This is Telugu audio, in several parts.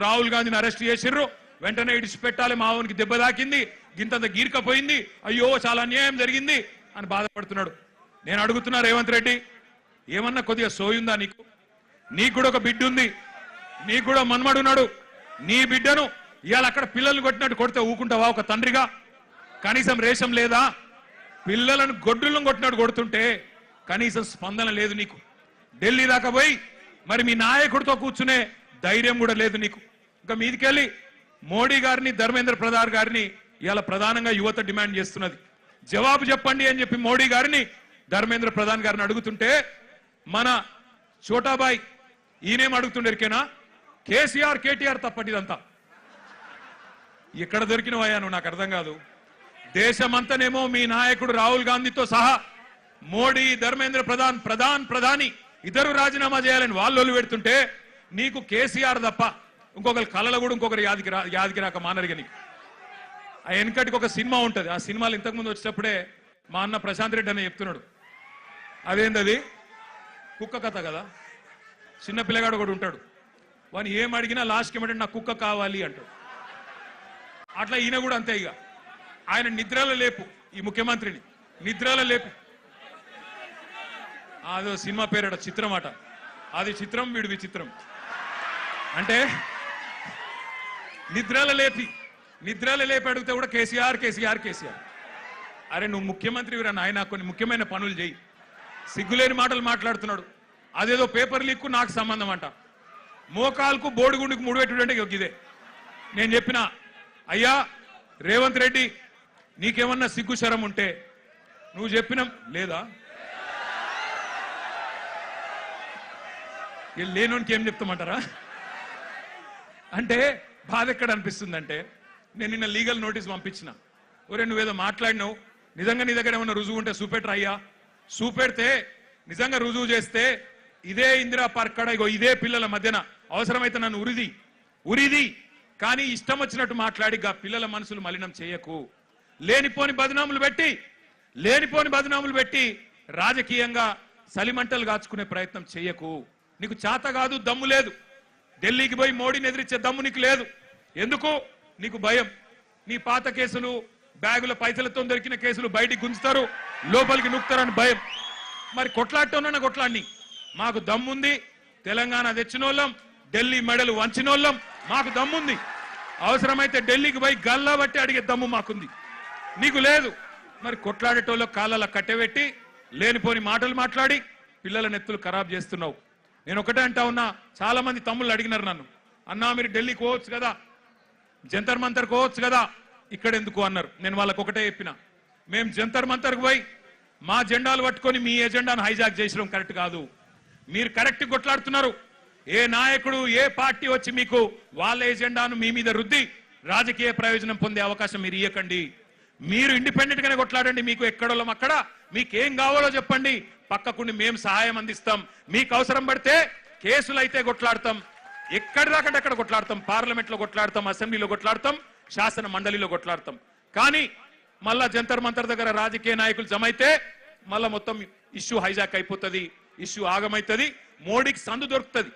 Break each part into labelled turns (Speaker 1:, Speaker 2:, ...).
Speaker 1: రాహుల్ గాంధీని అరెస్ట్ చేసిర్రు, వెంటనే ఇడిచిపెట్టాలి, మావోనికి దెబ్బ తాకింది, గింతంత గీర్కపోయింది, అయ్యో చాలా అన్యాయం జరిగింది అని బాధపడుతున్నాడు. నేను అడుగుతున్నా రేవంత్ రెడ్డి, ఏమన్నా కొద్దిగా సోయుందా నీకు? నీకు కూడా ఒక బిడ్డ ఉంది, నీకు కూడా మన్మడున్నాడు. నీ బిడ్డను ఇవాళ అక్కడ పిల్లల్ని కొట్టినట్టు కొడితే ఊకుంటావా ఒక తండ్రిగా? కనీసం రేషం లేదా? పిల్లలను గొడ్డులను కొట్టినట్టు కొడుతుంటే కనీసం స్పందన లేదు నీకు. ఢిల్లీ దాకా పోయి మరి మీ నాయకుడితో కూర్చునే ధైర్యం కూడా లేదు నీకు. ఇంకా మీదికెళ్ళి మోడీ గారిని, ధర్మేంద్ర ప్రధాన్ గారిని ఇవాళ ప్రధానంగా యువత డిమాండ్ చేస్తున్నది. జవాబు చెప్పండి అని చెప్పి మోడీ గారిని, ధర్మేంద్ర ప్రధాన్ గారిని అడుగుతుంటే మన చోటాబాయ్ ఈయనేం అడుగుతుండేరికేనా, కేసీఆర్ కేటీఆర్ తప్పటిదంతా. ఎక్కడ దొరికినవయ్యా నువ్వు? నాకు అర్థం కాదు. దేశమంతనేమో మీ నాయకుడు రాహుల్ గాంధీతో సహా మోడీ, ధర్మేంద్ర ప్రధాని ఇద్దరు రాజీనామా చేయాలని వాళ్ళు పెడుతుంటే నీకు కేసీఆర్ తప్ప ఇంకొకరు కళలు కూడా ఇంకొకరు యాదికి రాక మానరిగా నీకు. ఆ వెనకటికి ఒక సినిమా ఉంటుంది, ఆ సినిమాలు ఇంతకుముందు వచ్చేటప్పుడే మా అన్న ప్రశాంత్ రెడ్డి అని చెప్తున్నాడు. అదేంటది? కుక్క కథ కదా. చిన్న పిల్లగాడు కూడా ఉంటాడు, వాని ఏం అడిగినా లాస్ట్కి ఏమంటే నాకు కుక్క కావాలి అంటాడు. అట్లా ఈయన కూడా అంతే. ఇక ఆయన నిద్రలో లేపు, ఈ ముఖ్యమంత్రిని నిద్రలో లేపు. అదో సినిమా పేరట చిత్రం అట, అది చిత్రం, వీడు విచిత్రం. అంటే నిద్రలో లేపి అడిగితే కూడా కేసీఆర్ కేసీఆర్ కేసీఆర్. అరే నువ్వు ముఖ్యమంత్రివిరా నాయన, కొన్ని ముఖ్యమైన పనులు చేయి. సిగ్గులేని మాటలు మాట్లాడుతున్నాడు. అదేదో పేపర్ లీక్ నాకు సంబంధం అంట. మోకాలకు బోడిగుండుకు ముడిపెట్టుడంటే ఇదే. నేను చెప్పిన, అయ్యా రేవంత్ రెడ్డి నీకేమన్నా సిగ్గు శరం ఉంటే నువ్వు చెప్పిన లేదా? లేనోనికి ఏం చెప్తామంటారా? అంటే బాధ ఎక్కడ అనిపిస్తుందంటే, నేను నిన్న లీగల్ నోటీస్ పంపించిన, ఒరే నువ్వేదో మాట్లాడినావు, నిజంగా నీ దగ్గర ఏమన్నా రుజువు ఉంటే చూపెట్టరా అయ్యా. చూపెడితే నిజంగా రుజువు చేస్తే ఇదే ఇందిరా పార్క్ కాడ ఇగో ఇదే పిల్లల మధ్యన అవసరమైతే నన్ను ఉరిది కానీ ఇష్టం వచ్చినట్టు మాట్లాడి పిల్లల మనసులు మలినం చేయకు. లేనిపోని బదనాములు పెట్టి రాజకీయంగా సలిమంటలు కాచుకునే ప్రయత్నం చేయకు. నీకు చేత కాదు, దమ్ము లేదు. ఢిల్లీకి పోయి మోడీని ఎదిరించే దమ్ము నీకు లేదు. ఎందుకు? నీకు భయం. నీ పాత కేసులు, బ్యాగుల పైసలతో దొరికిన కేసులు బయటికి గుంజుతారు, లోపలికి నూకుతారని భయం. మరి కొట్లాడటం కొట్లాడిని. మాకు దమ్ముంది, తెలంగాణ తెచ్చినోళ్ళం, ఢిల్లీ మెడలు వంచినోళ్ళం, మాకు దమ్ముంది. అవసరమైతే ఢిల్లీకి పోయి గల్లా బట్టి అడిగే దమ్ము మాకుంది, నీకు లేదు. మరి కొట్లాడేటోళ్ళ కాళ్ళ కట్టెబెట్టి లేనిపోని మాటలు మాట్లాడి పిల్లల నెత్తులు ఖరాబ్ చేస్తున్నావు. నేను ఒకటే అంటా ఉన్నా, చాలా మంది తమ్ముళ్ళు అడిగినారు నన్ను, అన్నా మీరు ఢిల్లీకి పోవచ్చు కదా, జంతర్ మంతర్ పోవచ్చు కదా, ఇక్కడ ఎందుకు అన్నారు. నేను వాళ్ళకు ఒకటే చెప్పిన, మేము జంతర్ మంతర్కు పోయి మా జెండాలు పట్టుకొని మీ ఎజెండాను హైజాక్ చేసడం కరెక్ట్ కాదు. మీరు కరెక్ట్ కొట్లాడుతున్నారు. ఏ నాయకుడు, ఏ పార్టీ వచ్చి మీకు వాళ్ళ ఎజెండాను మీ మీద రుద్ది రాజకీయ ప్రయోజనం పొందే అవకాశం మీరు ఇవ్వకండి. మీరు ఇండిపెండెంట్ గానే కొట్లాడండి. మీకు ఎక్కడోళ్ళం అక్కడ, మీకేం కావాలో చెప్పండి, పక్కకుండి మేము సహాయం అందిస్తాం. మీకు అవసరం పడితే కేసులు అయితే కొట్లాడతాం, ఎక్కడి దాకంటే అక్కడ కొట్లాడతాం, పార్లమెంట్ లో కొట్లాడతాం, అసెంబ్లీలో కొట్లాడతాం, శాసన మండలిలో కొట్లాడతాం. కానీ మళ్ళా జంతర్ మంతర్ దగ్గర రాజకీయ నాయకులు జమైతే మళ్ళా మొత్తం ఇష్యూ హైజాక్ అయిపోతుంది, ఇష్యూ ఆగమైతుంది. మోడీకి సందు దొరుకుతుంది.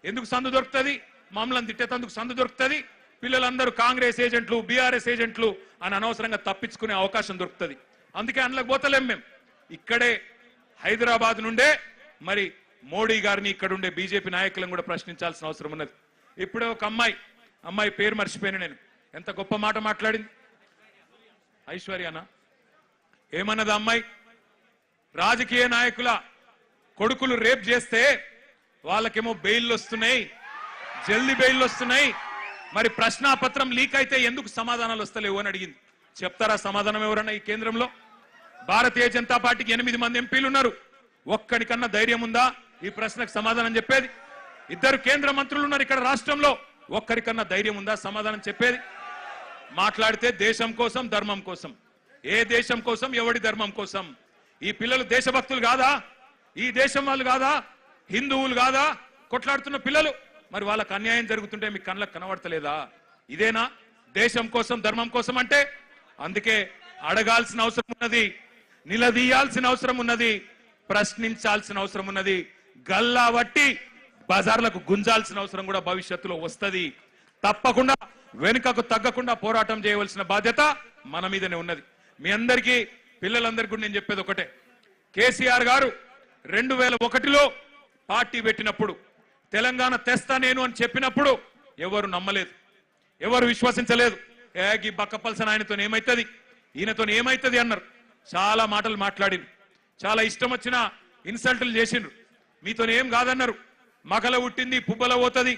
Speaker 1: ఎందుకు సందు దొరుకుతుంది? మమ్మల్ని తిట్టేందుకు సందు దొరుకుతుంది. పిల్లలందరూ కాంగ్రెస్ ఏజెంట్లు, బీఆర్ఎస్ ఏజెంట్లు అని అనవసరంగా తప్పించుకునే అవకాశం దొరుకుతుంది. అందుకే అందులోకి పోతలేం. మేము ఇక్కడే హైదరాబాద్ నుండే మరి మోడీ గారిని, ఇక్కడ ఉండే బీజేపీ నాయకులను కూడా ప్రశ్నించాల్సిన అవసరం ఉన్నది. ఇప్పుడే ఒక అమ్మాయి పేరు మర్చిపోయాను నేను, ఎంత గొప్ప మాట మాట్లాడింది. ఐశ్వర్యనా ఏమన్నది అమ్మాయి? రాజకీయ నాయకుల కొడుకులు రేప్ చేస్తే వాళ్ళకేమో బెయిల్ వస్తున్నాయి, జల్దీ బెయిల్ వస్తున్నాయి, మరి ప్రశ్నాపత్రం లీక్ అయితే ఎందుకు సమాధానాలు వస్తలేవు అని అడిగింది. చెప్తారా సమాధానం ఎవరన్నా ఈ కేంద్రంలో? భారతీయ జనతా పార్టీకి 8 మంది ఎంపీలు ఉన్నారు. ఒక్కడికన్నా ధైర్యం ఉందా ఈ ప్రశ్నకు సమాధానం చెప్పేది? 2 కేంద్ర మంత్రులు ఉన్నారు ఇక్కడ రాష్ట్రంలో, ఒక్కరికన్నా ధైర్యం ఉందా సమాధానం చెప్పేది? మాట్లాడితే దేశం కోసం, ధర్మం కోసం. ఏ దేశం కోసం, ఎవడి ధర్మం కోసం? ఈ పిల్లలు దేశభక్తులు కాదా? ఈ దేశం వాళ్ళు కాదా? హిందువులు కాదా కొట్లాడుతున్న పిల్లలు? మరి వాళ్ళకు అన్యాయం జరుగుతుంటే మీకు కళ్ళకు కనబడతలేదా? ఇదేనా దేశం కోసం, ధర్మం కోసం అంటే? అందుకే అడగాల్సిన అవసరం ఉన్నది, నిలదీయాల్సిన అవసరం ఉన్నది, ప్రశ్నించాల్సిన అవసరం ఉన్నది. గల్లా బట్టి బజార్లకు గుంజాల్సిన అవసరం కూడా భవిష్యత్తులో వస్తది. తప్పకుండా వెనుకకు తగ్గకుండా పోరాటం చేయవలసిన బాధ్యత మన మీదనే ఉన్నది. మీ అందరికీ పిల్లలందరికీ నేను చెప్పేది ఒకటే, కేసీఆర్ గారు 2001లో పార్టీ పెట్టినప్పుడు తెలంగాణ తెస్తా నేను అని చెప్పినప్పుడు ఎవరు నమ్మలేదు, ఎవరు విశ్వసించలేదు. ఈ బక్కపల్సన్ ఆయనతో ఏమైతుంది, ఈయనతో ఏమైతుంది అన్నారు. చాలా మాటలు మాట్లాడిండ్రు, చాలా ఇష్టం వచ్చిన ఇన్సల్టులు చేసిండ్రు. మీతో ఏం కాదన్నారు. మగల ఉట్టింది పుబ్బల పోతుంది,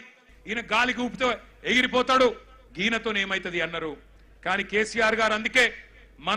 Speaker 1: ఈయన గాలికి ఊపితే ఎగిరిపోతాడు, ఈయనతో ఏమైతుంది అన్నారు. కానీ కేసీఆర్ గారు అందుకే